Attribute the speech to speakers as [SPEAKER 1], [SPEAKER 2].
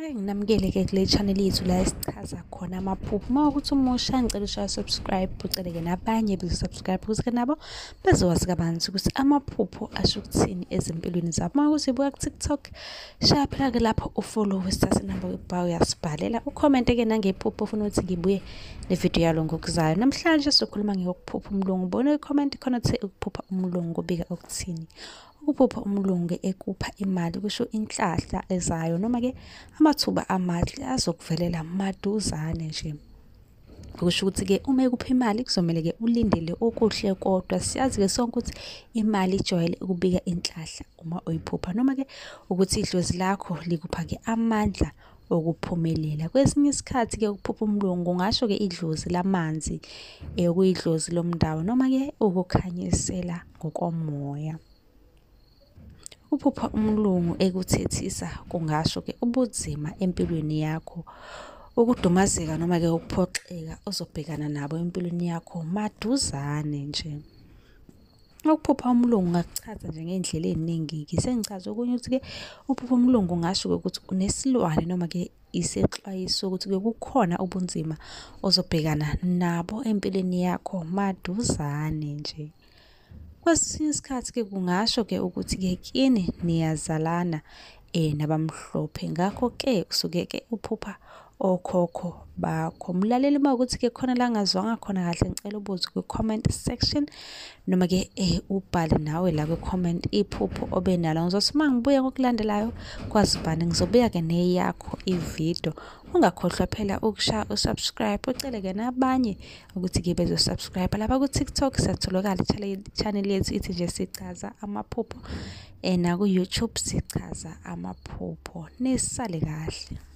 [SPEAKER 1] Nginamukele ke kule channel yethu la esichaza khona amaphupho. Mawukuthi umusha ngicela ushaya subscribe, uceleke nabanye bezosubscribe ukuze nabo bezowazi kabanzi ukuthi amaphupho asho ukuthini ezimpilweni zabo. Mawukuthi ibuka ku TikTok, shaya phela ke lapho ufollow sithathe number ubhawu uyasibhalela. Ucomment ke nangephupho ufuna ukuthi ngibuye nevideo yalo ngokuzayo. Namhlanje sizokhuluma ngokuphupha umlungu. Ubone i-comment khona ukuthi ukuphupha umlungu kubika ukuthini. Ukuphupha umlungu ekupha imali kusho inhlahla ezayo noma ke amathuba amahle azokuvelela maduzane nje. Kusho ukuthi ke uma ekupha imali kuzomela ke ulindele okuhle kodwa siyazi ke sonke ukuthi imali ijwayele ukubika inhlahla uma uyiphupha noma ke ukuthi idlozi lakho likupha ke amandla okuphumelela. Kwesinye isikhathi ke ukuphupha umlungu ngasho ke idlozi lamanzi okuyidlozi lomndawo noma ke ukukhanyisela ngokomoya. Ukuphupha umlungu ekuthethisa kungasho ke ubunzima empilweni yakho, ukudumazeka noma ke ukuphoxeka ozobhekana nabo empilweni yakho maduzane nje. Ukuphupha umlungu ngakuchaza nje ngendlela eziningi. Ngisengichaza okunye ukuthi ke ukuphupha umlungu ngasho ukuthi unesilwane noma ke isexwayiso ukuthi ke kukhona ubunzima ozobhekana nabo empilweni yakho maduzane nje. Kwesinye isikhathi ke kungasho ke ukuthi ke kini niyazalana nabamhlophe, ngakho ke usuke ke uphupha okhokho bakho. Mlaleli mawukuthi ke khona la ngazwanga khona kahle ngicela ubuze ku-comment section noma ke ubhale nawe la ku-comment iphupho obenalo. Ngizothi uma ngibuya ngokulandelayo kwazibani ngizobuya ke neyakho ivideo. Ungakhohlwa phela ukushaya usubscribe uceleke nabanye ukuthi ke bezosubscribe lapha ku TikTok siyatholakala channel yethu ithi nje sichaza amaphupho na ku YouTube sichaza amaphupho. Nisale kahle.